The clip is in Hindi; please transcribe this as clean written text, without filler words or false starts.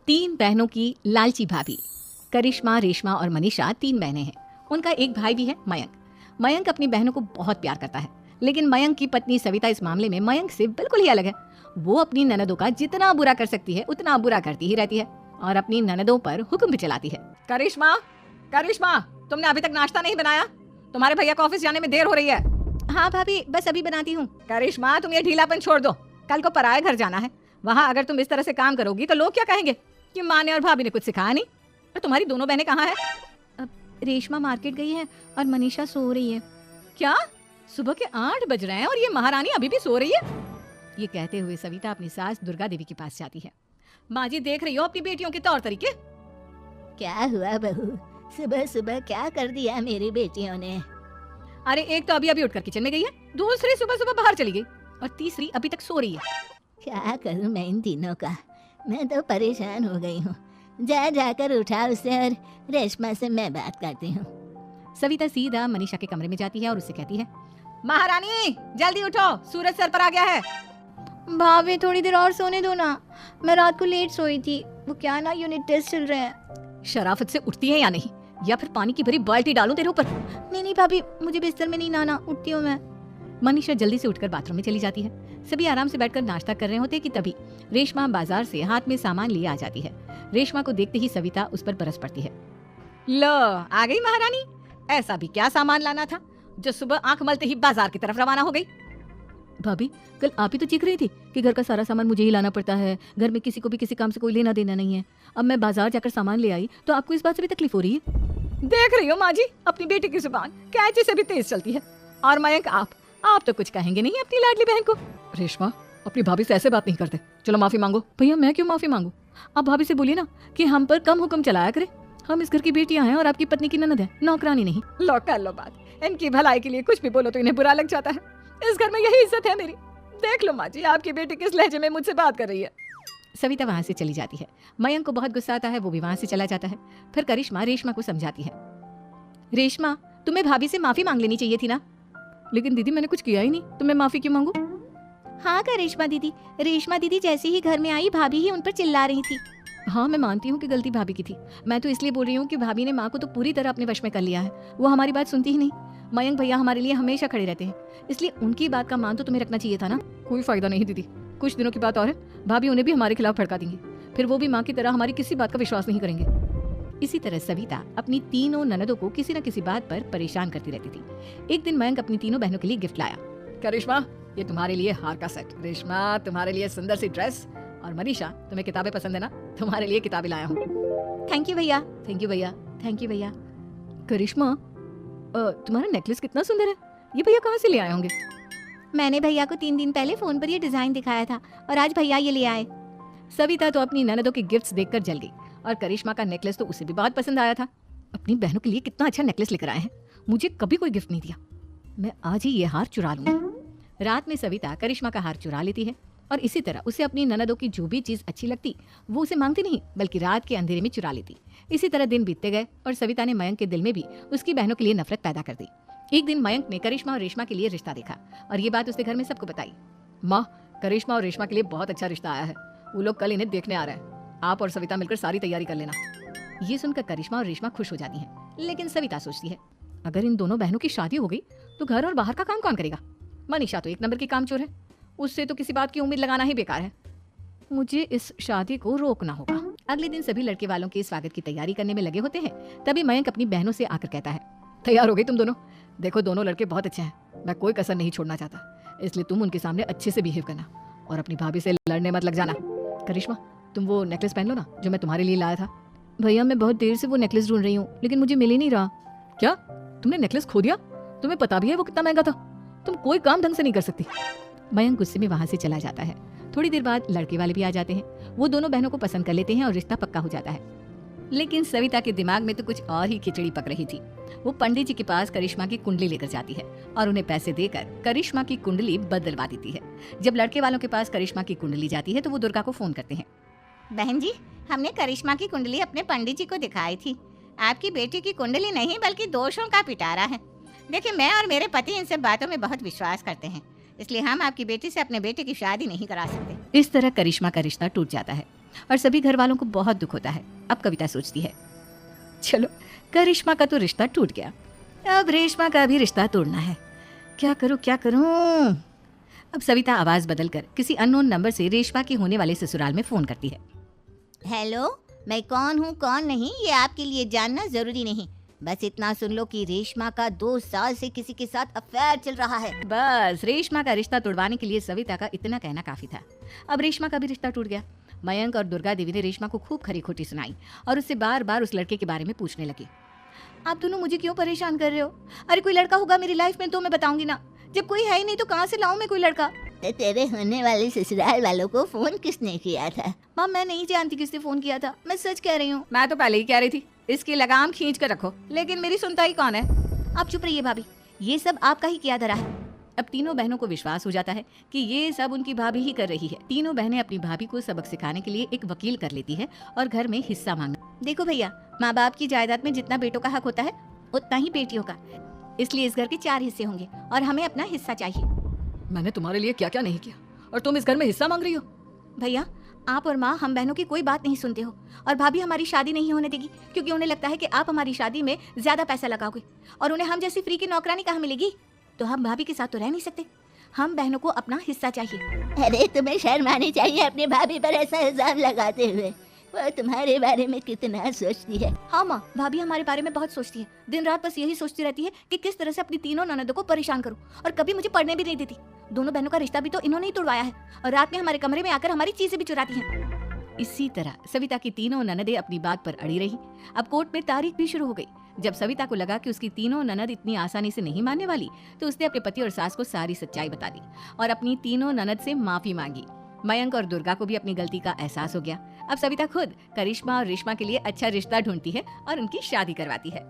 तीन बहनों की लालची भाभी। करिश्मा, रेशमा और मनीषा तीन बहनें हैं। उनका एक भाई भी है, मयंक। मयंक अपनी बहनों को बहुत प्यार करता है, लेकिन मयंक की पत्नी सविता इस मामले में मयंक से बिल्कुल ही अलग है। वो अपनी ननदों का जितना बुरा कर सकती है उतना बुरा करती ही रहती है और अपनी ननदों पर हुक्म भी चलाती है। करिश्मा, करिश्मा, तुमने अभी तक नाश्ता नहीं बनाया? तुम्हारे भैया को ऑफिस जाने में देर हो रही है। हाँ भाभी, बस अभी बनाती हूँ। करिश्मा, तुम ये ढीलापन छोड़ दो, कल को पराये घर जाना है। वहाँ अगर तुम इस तरह से काम करोगी तो लोग क्या कहेंगे कि माँ ने और भाभी ने कुछ सिखाया नहीं। और तुम्हारी दोनों बहनें कहाँ है? रेशमा मार्केट गई है और मनीषा सो रही है। क्या? सुबह के 8 बज रहे हैं और ये महारानी अभी भी सो रही है? ये कहते हुए सविता अपनी सास दुर्गा देवी के पास जाती है। माँ जी, देख रही हो अपनी बेटियों के तौर तरीके? क्या हुआ बहू, सुबह सुबह क्या कर दिया मेरी बेटियों ने? अरे एक तो अभी अभी उठकर किचन में गई है, दूसरी सुबह सुबह बाहर चली गई और तीसरी अभी तक सो रही है। क्या करूं मैं इन तीनों का, मैं तो परेशान हो गई हूँ। जा जाकर उठा उसे और रेशमा से मैं बात करती हूँ। सविता सीधा मनीषा के कमरे में जाती है और उससे कहती है, महारानी जल्दी उठो, सूरज सर पर आ गया है। भाभी थोड़ी देर और सोने दो ना, मैं रात को लेट सोई थी। वो क्या ना यूनिट टेस्ट चल रहे हैं। शराफत से उठती है या नहीं, या फिर पानी की भरी बाल्टी डालूं तेरे ऊपर? नहीं भाभी, मुझे बिस्तर में नहीं नहाना, उठती हूँ मैं। मनीषा जल्दी से उठकर बाथरूम में चली जाती है। सभी आराम से बैठकर नाश्ता कर रहे होते कि तभी रेशमा बाजार से हाथ में सामान लिए आ जाती है। रेशमा को देखते ही सविता उस पर बरस पड़ती है। लो, आ गई महारानी। ऐसा भी क्या सामान लाना था जो सुबह आंख मलते ही बाजार की तरफ रवाना हो गई? भाभी, कल आप ही तो चीख रही थी कि घर का सारा सामान मुझे ही लाना पड़ता है, घर में किसी को भी किसी काम से कोई लेना देना नहीं है। अब मैं बाजार जाकर सामान ले आई तो आपको इस बात से भी तकलीफ हो रही है? देख रही हो माँ जी, अपनी बेटी की जुबान कैंची से भी तेज चलती है। और मयंक, आप तो कुछ कहेंगे नहीं अपनी लाडली बहन को। रेशमा, अपनी भाभी से ऐसे बात नहीं करते। चलो माफी मांगो। भैया, मैं क्यों माफी मांगू? आप भाभी से बोलिए ना कि हम पर कम हुक्म चलाया करे। हम इस घर की बेटियां हैं और आपकी पत्नी की ननद है, नौकरानी नहीं। लो कर लो बात, इनकी भलाई के लिए कुछ भी बोलो तो इन्हें बुरा लग जाता है। इस घर में यही इज्जत है मेरी। देख लो माँ जी, आपकी बेटी किस लहजे में मुझसे बात कर रही है। सविता वहाँ से चली जाती है। मयंक को बहुत गुस्सा आता है, वो भी वहाँ से चला जाता है। फिर करिश्मा रेशमा को समझाती है, रेशमा, तुम्हें भाभी से माफी मांग लेनी चाहिए थी ना। लेकिन दीदी, मैंने कुछ किया ही नहीं, तो मैं माफी क्यों मांगू? हाँ करिश्मा दीदी, रेशमा दीदी जैसे ही घर में आई भाभी ही उन पर चिल्ला रही थी। हाँ, मैं मानती हूँ कि गलती भाभी की थी। मैं तो इसलिए बोल रही हूँ कि भाभी ने माँ को तो पूरी तरह अपने वश में कर लिया है। वो हमारी बात सुनती ही नहीं। मयंक भैया हमारे लिए हमेशा खड़े रहते हैं, इसलिए उनकी बात का मान तो तुम्हें रखना चाहिए था ना। कोई फायदा नहीं दीदी, कुछ दिनों की बात और है, भाभी उन्हें भी हमारे खिलाफ भड़का देंगी। फिर वो भी माँ की तरह हमारी किसी बात का विश्वास नहीं करेंगे। इसी तरह सविता अपनी तीनों ननदों को किसी न किसी बात पर परेशान करती रहती थी। एक दिन मयंक अपनी तीनों बहनों के लिए गिफ्ट लाया। करिश्मा, ये तुम्हारे लिए हार का सेट। रेशमा, तुम्हारे लिए सुंदर सी ड्रेस। और मनीषा, तुम्हें किताबें पसंद है ना, तुम्हारे लिए किताबें लाया हूँ। थैंक यू भैया। थैंक यू भैया। थैंक यू भैया। करिश्मा, तुम्हारा नेकलेस कितना सुंदर है, ये भैया कहाँ से ले आए होंगे? मैंने भैया को 3 दिन पहले फोन पर ये डिजाइन दिखाया था और आज भैया ये ले आए। सविता तो अपनी ननदों के गिफ्ट्स देखकर जल गई और करिश्मा का नेकलेस तो उसे भी बहुत पसंद आया था। अपनी बहनों के लिए कितना अच्छा नेकलेस लेकर आए हैं, मुझे कभी कोई गिफ्ट नहीं दिया। मैं आज ही ये हार चुरा लूंगी। रात में सविता करिश्मा का हार चुरा लेती है और इसी तरह उसे अपनी ननदों की जो भी चीज अच्छी लगती वो उसे मांगती नहीं, बल्कि रात के अंधेरे में चुरा लेती। इसी तरह दिन बीतते गए और सविता ने मयंक के दिल में भी उसकी बहनों के लिए नफरत पैदा कर दी। एक दिन मयंक ने करिश्मा और रेशमा के लिए रिश्ता देखा और ये बात उसने घर में सबको बताई। माँ, करिश्मा और रेशमा के लिए बहुत अच्छा रिश्ता आया है, वो लोग कल इन्हें देखने आ रहे हैं। आप और सविता मिलकर सारी तैयारी कर लेना। ये सुनकर करिश्मा और रेशमा खुश हो जाती हैं, लेकिन सविता सोचती है, अगर इन दोनों बहनों की शादी हो गई तो घर और बाहर का काम कौन करेगा? मनीषा तो एक नंबर की कामचोर है, उससे तो किसी बात की उम्मीद लगाना ही बेकार है। मुझे इस शादी को रोकना होगा। अगले दिन सभी लड़के वालों के स्वागत की तैयारी करने में लगे होते हैं। तभी मयंक अपनी बहनों से आकर कहता है, तैयार हो गई तुम दोनों? देखो, दोनों लड़के बहुत अच्छे हैं, मैं कोई कसर नहीं छोड़ना चाहता, इसलिए तुम उनके सामने अच्छे से बिहेव करना और अपनी भाभी से लड़ने मत लग जाना। करिश्मा, तुम वो नेकलेस पहन लो ना जो मैं तुम्हारे लिए लाया था। भैया, मैं बहुत देर से वो नेकलेस ढूंढ रही हूँ, लेकिन मुझे मिल ही नहीं रहा। क्या? तुमने नेकलेस खो दिया? तुम्हें पता भी है वो कितना महंगा था? तुम कोई काम ढंग से नहीं कर सकती। मयंक गुस्से में वहां से चला जाता है। थोड़ी देर बाद लड़के वाले भी आ जाते हैं। वो दोनों बहनों को पसंद कर लेते हैं और रिश्ता पक्का हो जाता है। लेकिन सविता के दिमाग में तो कुछ और ही खिचड़ी पक रही थी। वो पंडित जी के पास करिश्मा की कुंडली लेकर जाती है और उन्हें पैसे देकर करिश्मा की कुंडली बदलवा देती है। जब लड़के वालों के पास करिश्मा की कुंडली जाती है तो वो दुर्गा को फोन करते हैं। बहन जी, हमने करिश्मा की कुंडली अपने पंडित जी को दिखाई थी। आपकी बेटी की कुंडली नहीं बल्कि दोषों का पिटारा है। देखिए, मैं और मेरे पति इन सब बातों में बहुत विश्वास करते हैं, इसलिए हम आपकी बेटी से अपने बेटे की शादी नहीं करा सकते। इस तरह करिश्मा का रिश्ता टूट जाता है। और सभी घर वालों को बहुत दुख होता है। अब कविता सोचती है, चलो करिश्मा का तो रिश्ता टूट गया, अब रेशमा का भी रिश्ता तोड़ना है। क्या करूं? अब सविता आवाज बदलकर किसी अननोन नंबर से रेशमा के होने वाले ससुराल में फोन करती है। हेलो, मैं कौन हूँ कौन नहीं ये आपके लिए जानना जरूरी नहीं, बस इतना सुन लो कि रेशमा का 2 साल से किसी के साथ अफेयर चल रहा है। बस रेशमा का रिश्ता तोड़वाने के लिए सविता का इतना कहना काफी था। अब रेशमा का भी रिश्ता टूट गया। मयंक और दुर्गा देवी ने रेशमा को खूब खरी खोटी सुनाई और उससे बार बार उस लड़के के बारे में पूछने लगी। आप दोनों मुझे क्यों परेशान कर रहे हो? अरे कोई लड़का होगा मेरी लाइफ में तो मैं बताऊंगी ना, जब कोई है ही नहीं तो कहाँ से लाऊं मैं कोई लड़का? तेरे होने वाले ससुराल वालों को फोन किसने किया था? माँ मैं नहीं जानती किसने फोन किया था, मैं सच कह रही हूँ। मैं तो पहले ही कह रही थी इसकी लगाम खींच कर रखो, लेकिन मेरी सुनता ही कौन है? आप चुप रहिए भाभी, ये सब आपका ही किया धरा है। अब तीनों बहनों को विश्वास हो जाता है कि ये सब उनकी भाभी ही कर रही है। तीनों बहनें अपनी भाभी को सबक सिखाने के लिए एक वकील कर लेती है और घर में हिस्सा मांगना। देखो भैया, माँ बाप की जायदाद में जितना बेटों का हक होता है उतना ही बेटियों का, इसलिए इस घर के 4 हिस्से होंगे और हमें अपना हिस्सा चाहिए। मैंने तुम्हारे लिए क्या क्या नहीं किया और तुम इस घर में हिस्सा मांग रही हो? भैया आप और माँ हम बहनों की कोई बात नहीं सुनते हो, और भाभी हमारी शादी नहीं होने देगी क्योंकि उन्हें लगता है कि आप हमारी शादी में ज्यादा पैसा लगाओगे और उन्हें हम जैसी फ्री की नौकरानी कहाँ मिलेगी। तो हम भाभी के साथ तो रह नहीं सकते, हम बहनों को अपना हिस्सा चाहिए। अरे तुम्हें शर्म आनी चाहिए अपनी भाभी पर ऐसा इल्जाम लगाते हुए, वो तुम्हारे बारे में कितना सोचती है। हाँ माँ, भाभी हमारे बारे में बहुत सोचती है, दिन रात बस यही सोचती रहती है कि किस तरह से अपनी तीनों ननदों को परेशान करूं, और कभी मुझे पढ़ने भी नहीं देती। दोनों बहनों का रिश्ता भी तो इन्होंने ही तोड़वाया है और रात में हमारे कमरे में आकर हमारी चीजें भी चुराती हैं। इसी तरह सविता की तीनों ननदें अपनी बात पर अड़ी रही। अब कोर्ट में तारीख भी शुरू हो गई। जब सविता को लगा कि उसकी तीनों ननद इतनी आसानी से नहीं मानने वाली, तो उसने अपने पति और सास को सारी सच्चाई बता दी और अपनी तीनों ननद से माफी मांगी। मयंक और दुर्गा को भी अपनी गलती का एहसास हो गया। अब सविता खुद करिश्मा और रेशमा के लिए अच्छा रिश्ता ढूंढती है और उनकी शादी करवाती है।